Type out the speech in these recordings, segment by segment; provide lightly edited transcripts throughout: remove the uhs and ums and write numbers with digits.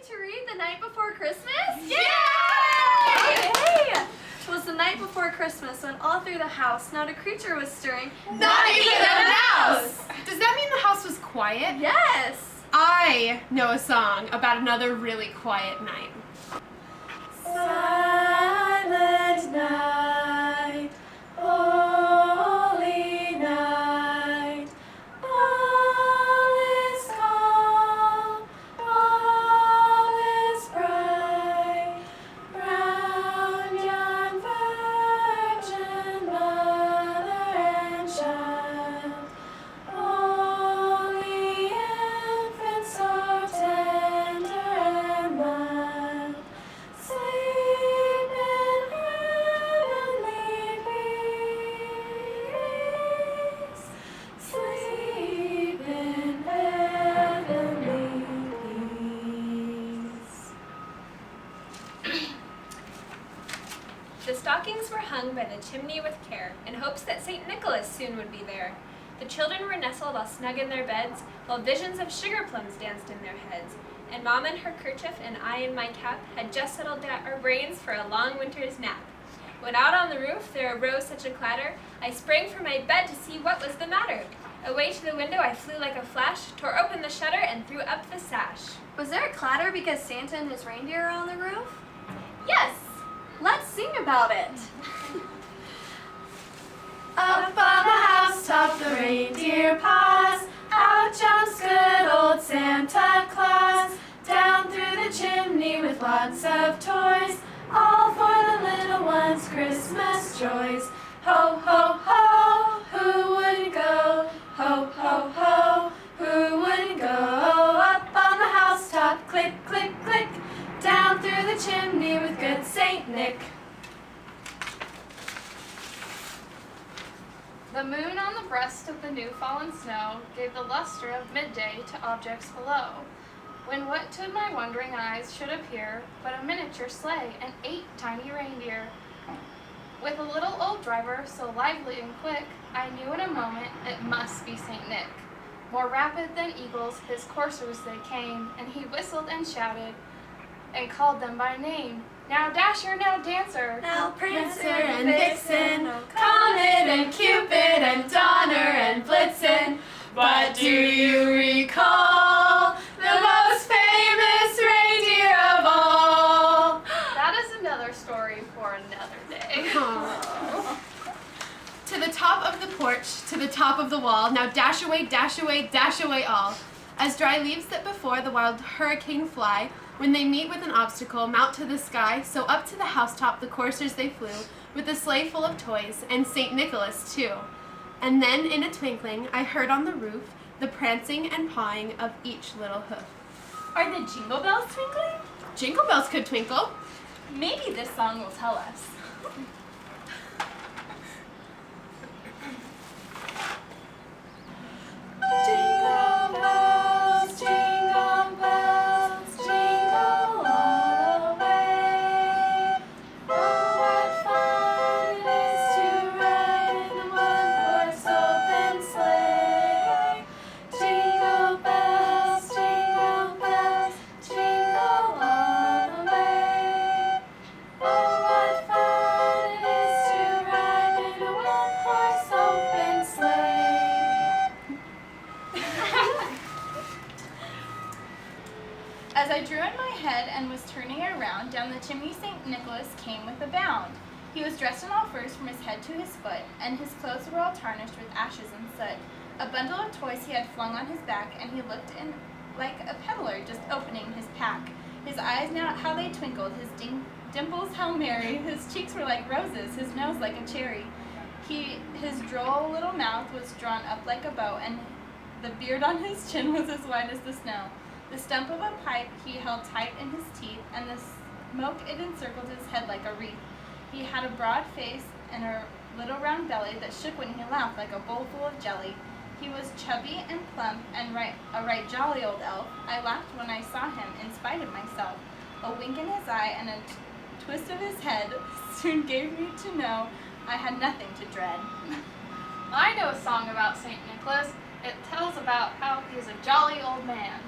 to read The Night Before Christmas? Yay! Hey! 'Twas the night before Christmas when all through the house not a creature was stirring. Not even a mouse! Does that mean the house was quiet? Yes! I know a song about another really quiet night. Silent night, holy night, all is calm, all is bright, round yon virgin mother and child, holy infant so tender and mild, sleep in heavenly peace, sleep in heavenly peace. The stockings were hung by the chimney with care, in hopes that St. Nicholas soon would be there. The children were nestled all snug in their beds, while visions of sugar plums danced in their heads. And Mom in her kerchief and I in my cap had just settled our brains for a long winter's nap. When out on the roof there arose such a clatter, I sprang from my bed to see what was the matter. Away to the window I flew like a flash, tore open the shutter and threw up the sash. Was there a clatter because Santa and his reindeer are on the roof? Yes! Let's sing about it. Up on the housetop the reindeer pause, out jumps good old Santa Claus, down through the chimney with lots of toys, all for the little ones' Christmas joys. Ho, ho, ho, who wouldn't go? Ho, ho, ho, who wouldn't go? Up on the housetop, click, click, click, down through the chimney with good Saint Nick. The moon on the breast of the new fallen snow gave the luster of midday to objects below, when what to my wondering eyes should appear but a miniature sleigh and 8 tiny reindeer. With a little old driver so lively and quick, I knew in a moment it must be St. Nick. More rapid than eagles his coursers they came, and he whistled and shouted and called them by name. Now Dasher, now Dancer, Now Prancer and Vixen, Comet and Cupid and Donner and Blitzen. But do you recall the most famous reindeer of all? That is another story for another day. To the top of the porch, to the top of the wall, now dash away all. As dry leaves that before the wild hurricane fly, when they meet with an obstacle, mount to the sky, so up to the housetop the coursers they flew, with a sleigh full of toys, and St. Nicholas too. And then in a twinkling I heard on the roof the prancing and pawing of each little hoof. Are the jingle bells twinkling? Jingle bells could twinkle. Maybe this song will tell us. Jingle bells, jingle bells, jingle all the way. Oh, what fun it is to ride in a one-horse open sleigh. Jingle bells, jingle all the way. Oh, what fun it is to ride in a one-horse open sleigh. As I drew in my head and was turning around, down the chimney St. Nicholas came with a bound. He was dressed in all furs from his head to his foot, and his clothes were all tarnished with ashes and soot. A bundle of toys he had flung on his back, and he looked in like a peddler just opening his pack. His eyes now how they twinkled, his dimples how merry, his cheeks were like roses, his nose like a cherry. His droll little mouth was drawn up like a bow, and the beard on his chin was as white as the snow. The stump of a pipe he held tight in his teeth, and the smoke it encircled his head like a wreath. He had a broad face and a little round belly that shook when he laughed like a bowl full of jelly. He was chubby and plump and a right jolly old elf. I laughed when I saw him in spite of myself. A wink in his eye and a twist of his head soon gave me to know I had nothing to dread. I know a song about St. Nicholas. It tells about how he's a jolly old man.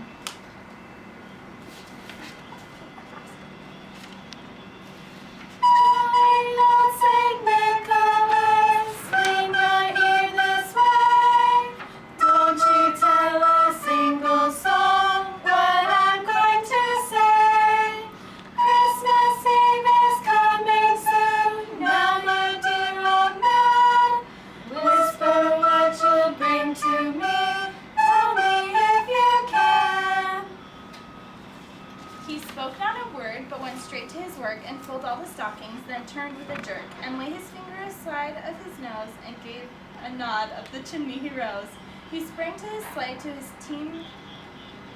work and filled all the stockings, then turned with a jerk and laid his finger aside of his nose and gave a nod up the chimney he rose. He sprang to his sleigh, to his team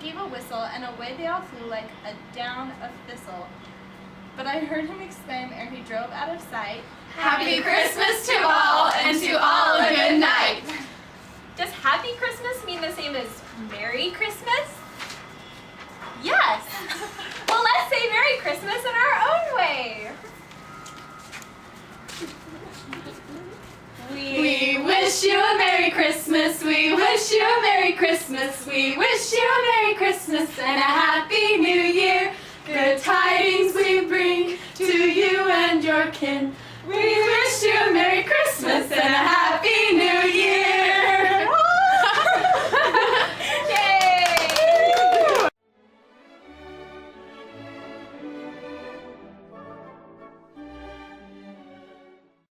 gave a whistle, and away they all flew like a down of thistle. But I heard him exclaim ere he drove out of sight, Happy Christmas to all, and to all a good night. Does Happy Christmas mean the same as Merry Christmas? Yes! Well, let's say Merry Christmas in our own way. We wish you a Merry Christmas, we wish you a Merry Christmas, we wish you a Merry Christmas and a Happy New Year. Good tidings we bring to you and your kin. We wish you a Merry Christmas